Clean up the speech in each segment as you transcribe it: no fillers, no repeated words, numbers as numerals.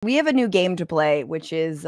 we have a new game to play, which is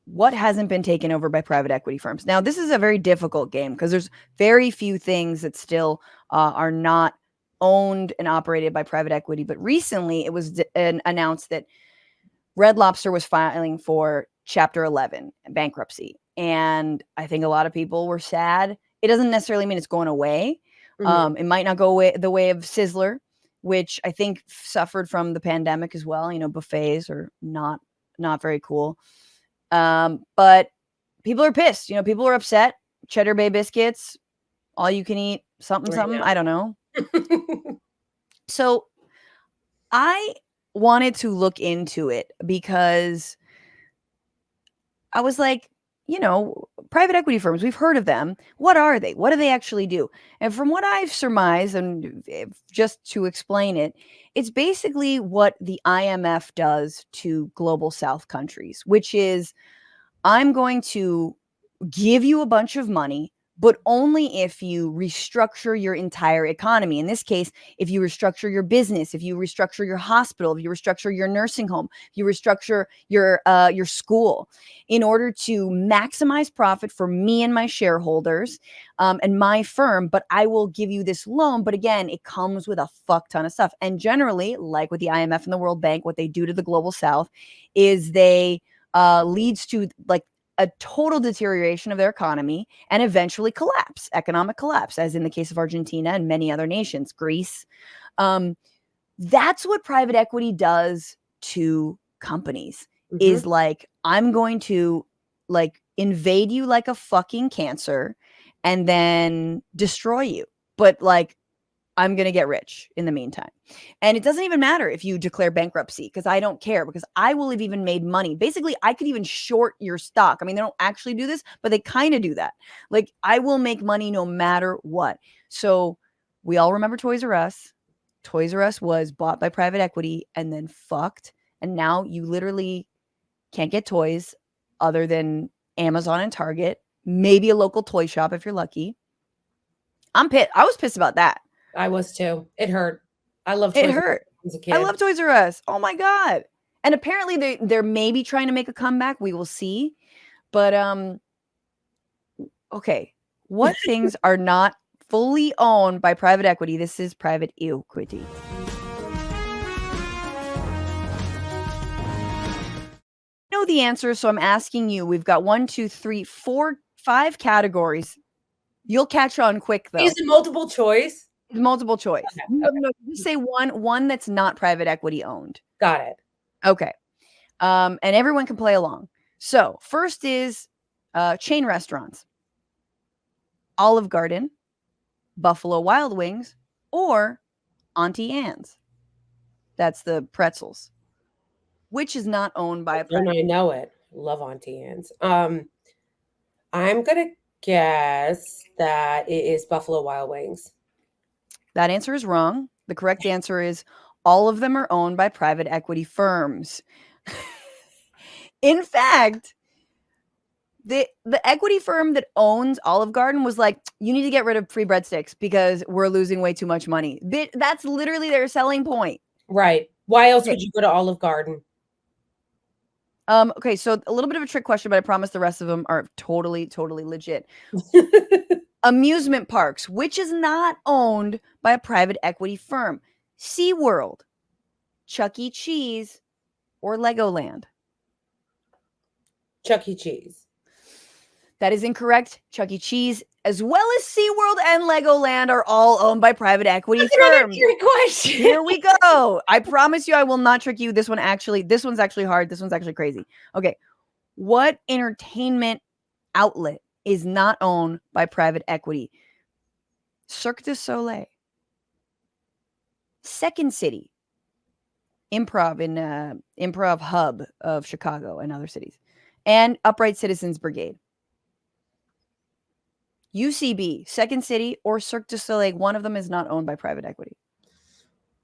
what hasn't been taken over by private equity firms. Now, this is a very difficult game because there's very few things that still are not owned and operated by private equity. But recently, it was announced that Red Lobster was filing for Chapter 11 bankruptcy. And I think a lot of people were sad. It doesn't necessarily mean it's going away. It might not go away the way of Sizzler, which I think suffered from the pandemic as well. You know, buffets are not very cool. But people are pissed. You know, people are upset. Cheddar Bay biscuits, all you can eat, something. I don't know. So I wanted to look into it because I was like, you know, private equity firms, we've heard of them. What are they? What do they actually do? And from what I've surmised, and just to explain it, it's basically what the IMF does to global South countries, which is I'm going to give you a bunch of money, but only if you restructure your entire economy. In this case, if you restructure your business, if you restructure your hospital, if you restructure your nursing home, if you restructure your school, in order to maximize profit for me and my shareholders and my firm. But I will give you this loan. But again, it comes with a fuck ton of stuff. And generally, like with the IMF and the World Bank, what they do to the global South is they leads to like a total deterioration of their economy and eventually economic collapse, as in the case of Argentina and many other nations, Greece. That's what private equity does to companies is like, I'm going to like invade you like a fucking cancer and then destroy you. But like, I'm going to get rich in the meantime. And it doesn't even matter if you declare bankruptcy because I don't care because I will have even made money. Basically, I could even short your stock. I mean, they don't actually do this, but they kind of do that. Like I will make money no matter what. So we all remember Toys R Us. Toys R Us was bought by private equity and then fucked. And now you literally can't get toys other than Amazon and Target, maybe a local toy shop if you're lucky. I'm pissed. I was pissed about that. I was too. It hurt. I love It Toys R Us hurt. as a kid. I love Toys R Us. Oh my God. And apparently they're maybe trying to make a comeback. We will see. But okay. What things are not fully owned by private equity? This is private equity. I know the answer, so I'm asking you. We've got 1, 2, 3, 4, 5 categories. You'll catch on quick though. Is it multiple choice? Multiple choice. Okay. No, just say one that's not private equity owned. Got it. Okay. And everyone can play along. So first is chain restaurants, Olive Garden, Buffalo Wild Wings, or Auntie Anne's. That's the pretzels, which is not owned by a And I know it. Love Auntie Anne's. I'm gonna guess that it is Buffalo Wild Wings. That answer is wrong. The correct answer is all of them are owned by private equity firms. In fact, the equity firm that owns Olive Garden was like, you need to get rid of free breadsticks because we're losing way too much money. That's literally their selling point. Right. Why else would you go to Olive Garden? Okay, so a little bit of a trick question, but I promise the rest of them are totally legit. Amusement parks, which is not owned by a private equity firm. SeaWorld, Chuck E. Cheese, or Legoland. Chuck E. Cheese. That is incorrect. Chuck E. Cheese, as well as SeaWorld and Legoland, are all owned by private equity firms. Great question. Here we go. I promise you I will not trick you. This one's actually hard. This one's actually crazy. Okay. What entertainment outlet is not owned by private equity? Cirque du Soleil, Second City, Improv Hub of Chicago and other cities, and Upright Citizens Brigade. UCB, Second City, or Cirque du Soleil, one of them is not owned by private equity.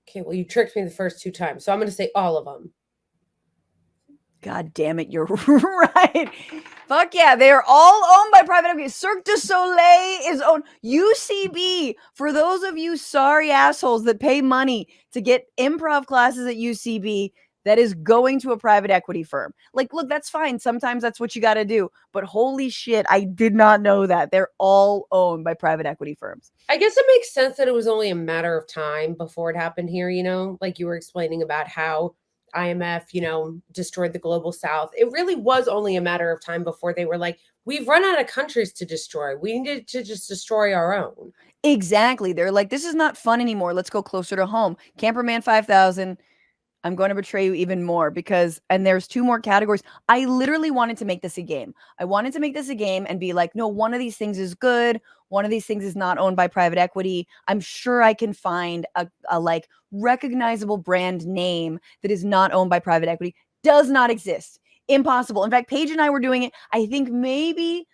Okay, well, you tricked me the first 2 times, so I'm going to say all of them. God damn it, you're right. Fuck yeah, they are all owned by private equity. Cirque du Soleil is owned. UCB, for those of you sorry assholes that pay money to get improv classes at UCB, that is going to a private equity firm. Like, look, that's fine. Sometimes that's what you got to do. But holy shit, I did not know that. They're all owned by private equity firms. I guess it makes sense that it was only a matter of time before it happened here, like you were explaining about how IMF, destroyed the global south. It really was only a matter of time before they were like, we've run out of countries to destroy. We needed to just destroy our own. Exactly. They're like, this is not fun anymore. Let's go closer to home. Camperman 5000. I'm going to betray you even more because, and there's two more categories. I literally wanted to make this a game. I wanted to make this a game and be like, no, one of these things is good. One of these things is not owned by private equity. I'm sure I can find a like recognizable brand name that is not owned by private equity. Does not exist. Impossible. In fact, Paige and I were doing it. I think maybe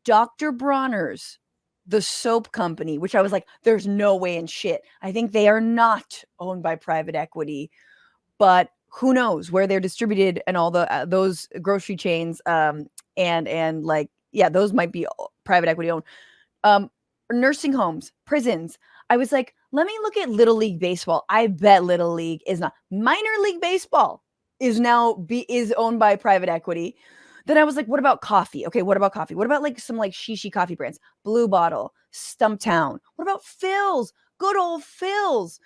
Dr. Bronner's, the soap company, which I was like, there's no way in shit. I think they are not owned by private equity, but who knows where they're distributed and all the those grocery chains and like yeah, those might be private equity owned. um Nursing homes, prisons. I was like, let me look at little league baseball. I bet little league is not. Minor league baseball is now is owned by private equity. Then I was like, what about coffee? Okay, what about coffee? What about like some like shishi coffee brands? Blue Bottle, Stumptown. What about Phil's? Good old Phil's.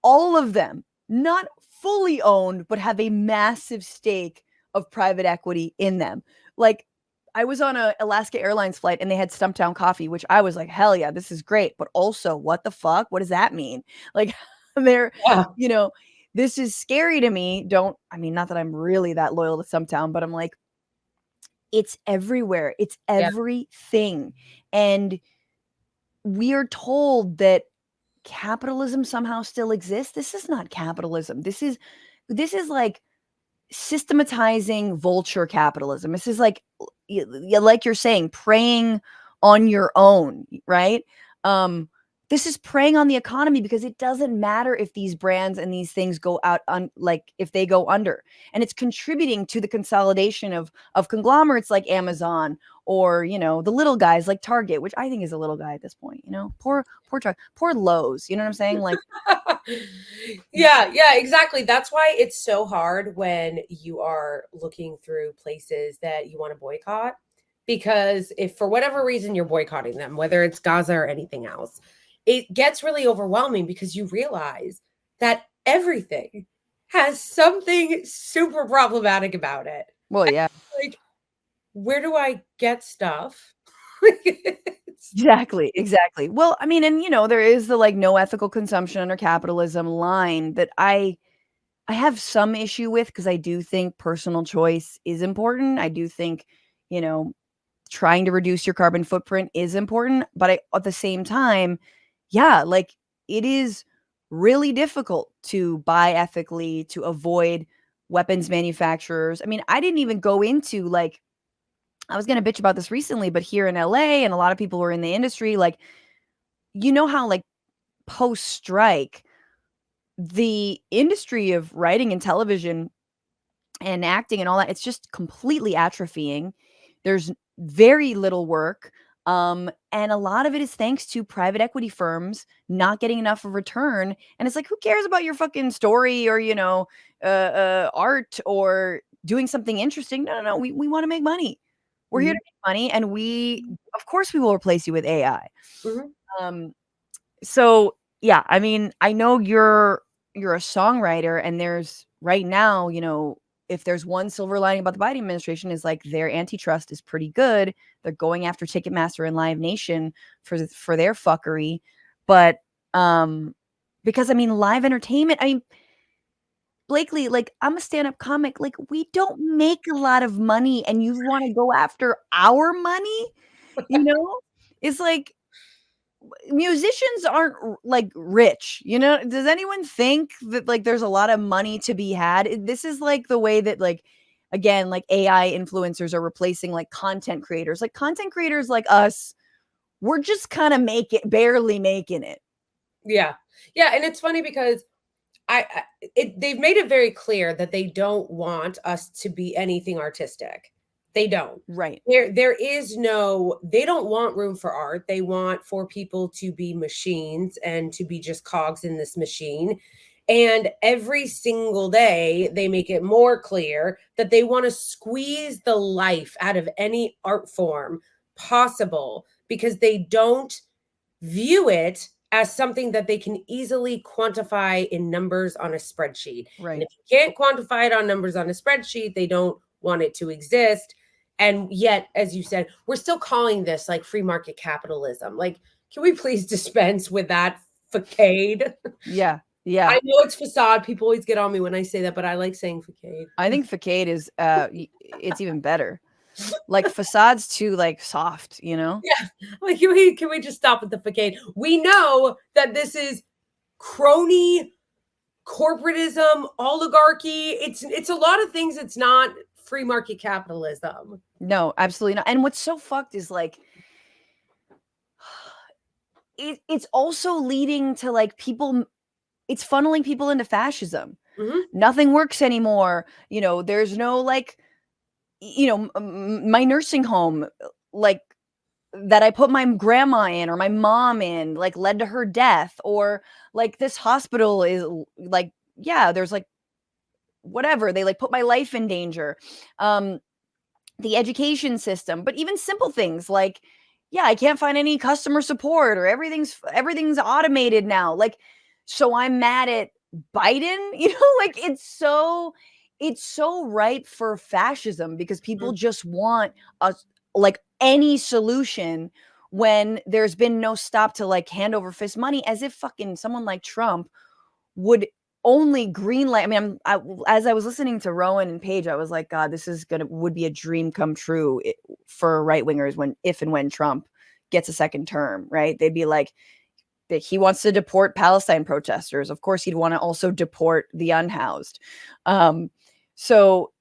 All of them not fully owned, but have a massive stake of private equity in them. Like, I was on a Alaska Airlines flight and they had Stumptown coffee, which I was like, hell yeah, this is great. But also, what the fuck? What does that mean? Like, they're, Yeah. you know, this is scary to me. I mean, not that I'm really that loyal to Stumptown, but I'm like, it's everywhere. It's Yeah. everything. And we are told that capitalism somehow still exists. This is not capitalism. This is like systematizing vulture capitalism. This is like like you're saying, preying on your own, right? Um, this is preying on the economy because it doesn't matter if these brands and these things go out on like if they go under, and it's contributing to the consolidation of conglomerates like Amazon or the little guys like Target, which I think is a little guy at this point. Poor Lowe's. You know what I'm saying? Like, Yeah, yeah, exactly. That's why it's so hard when you are looking through places that you want to boycott. Because if for whatever reason you're boycotting them, whether it's Gaza or anything else, it gets really overwhelming because you realize that everything has something super problematic about it. well, yeah. Like, where do I get stuff? It's- Exactly, exactly. Well, I mean, and there is the like no ethical consumption under capitalism line that I have some issue with because I do think personal choice is important. I do think, you know, trying to reduce your carbon footprint is important, but at the same time, yeah, like it is really difficult to buy ethically, to avoid weapons manufacturers. I mean, I didn't even go into like I was going to bitch about this recently, but here in LA and a lot of people who are in the industry, like, how like post strike, the industry of writing and television and acting and all that, it's just completely atrophying. There's very little work. And a lot of it is thanks to private equity firms not getting enough of return. And it's like, who cares about your fucking story or, art or doing something interesting? No, no, no. We want to make money. We're here Mhm, to make money. And of course, we will replace you with AI. mhm. Um, so yeah, I mean, I know you're a songwriter, and there's right now, if there's one silver lining about the Biden administration is like their antitrust is pretty good. They're going after Ticketmaster and Live Nation for their fuckery, but because I mean, live entertainment. I mean, Blakely, like I'm a stand-up comic. Like we don't make a lot of money, and you want to go after our money. You know, it's like musicians aren't like rich. Does anyone think that like there's a lot of money to be had? This is like the way that like again like AI influencers are replacing like content creators. Like content creators like us, we're just kind of barely making it. Yeah. Yeah, and it's funny because they've made it very clear that they don't want us to be anything artistic. They don't. Right. There is no, they don't want room for art. They want for people to be machines and to be just cogs in this machine. And every single day, they make it more clear that they want to squeeze the life out of any art form possible because they don't view it as something that they can easily quantify in numbers on a spreadsheet. And Right. if you can't quantify it on numbers on a spreadsheet, they don't want it to exist. And yet, as you said, we're still calling this like free market capitalism. Like, can we please dispense with that facade? Yeah. Yeah. I know it's facade. People always get on me when I say that, but I like saying facade. I think facade is it's even better. Like facade's too like soft, you know? Yeah. Like, can we just stop with the facade? We know that this is crony corporatism, oligarchy. It's a lot of things. It's not free market capitalism. No, absolutely not. And what's so fucked is like it's also leading to like people it's funneling people into fascism. Mhm. Nothing works anymore. You know, there's no like my nursing home like that I put my grandma in or my mom in like led to her death or like this hospital is like yeah, there's like whatever, they like put my life in danger. The education system, but even simple things like yeah, I can't find any customer support or everything's automated now. Like so I'm mad at Biden, like it's so ripe for fascism because people Mhm. just want a like any solution when there's been no stop to like hand over fist money as if fucking someone like Trump would only green light. I mean, as I was listening to Rowan and Paige, I was like, God, this is would be a dream come true for right wingers if and when Trump gets a second term, right? They'd be like, that he wants to deport Palestine protesters. Of course, he'd want to also deport the unhoused. So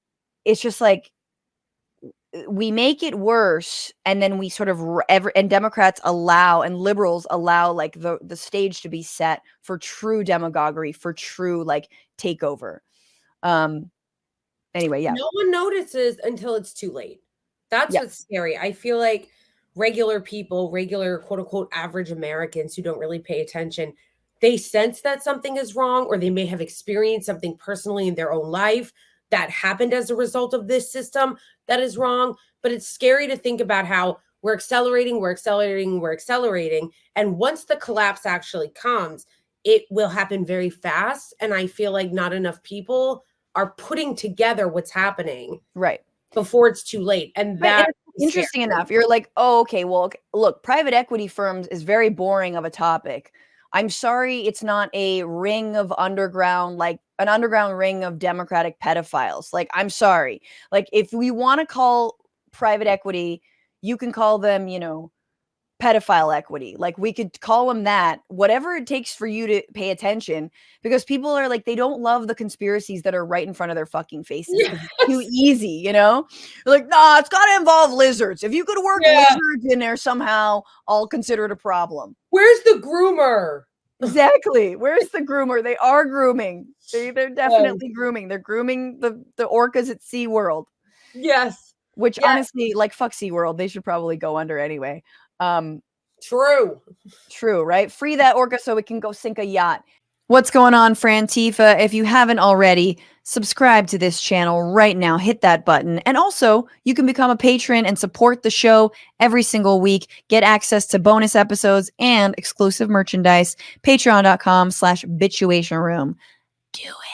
it's just like we make it worse, and then we sort of and Democrats allow and liberals allow like the stage to be set for true demagoguery, for true like takeover. Anyway, yeah, No one notices until it's too late. That's yeah, what's scary. I feel like regular people, regular quote unquote average Americans who don't really pay attention, they sense that something is wrong, or they may have experienced something personally in their own life that happened as a result of this system that is wrong. But it's scary to think about how we're accelerating, we're accelerating, we're accelerating. And once the collapse actually comes, it will happen very fast. And I feel like not enough people are putting together what's happening right. before it's too late. And Right, and that it's is scary. interesting enough. You're like, "Oh, okay, well, look, private equity firms is very boring of a topic. I'm sorry it's not a ring of underground like an underground ring of democratic pedophiles. Like, I'm sorry. Like, if we wanna call private equity, you can call them, pedophile equity. Like we could call them that, whatever it takes for you to pay attention because people are like, they don't love the conspiracies that are right in front of their fucking faces because it's too Yes. easy, They're like, nah, it's got to involve lizards. If you could work Yeah. lizards in there somehow, I'll consider it a problem. Where's the groomer? Exactly. Where's the groomer? They are grooming. They're Yes. definitely grooming. They're grooming the orcas at SeaWorld, Yes. which Yeah. honestly, like fuck SeaWorld, they should probably go under anyway. Um, True. True, right? Free that orca so it can go sink a yacht. What's going on, Frantifa? If you haven't already, subscribe to this channel right now. Hit that button. And also, you can become a patron and support the show every single week. Get access to bonus episodes and exclusive merchandise. Patreon.com/Bitchuation Room. Do it.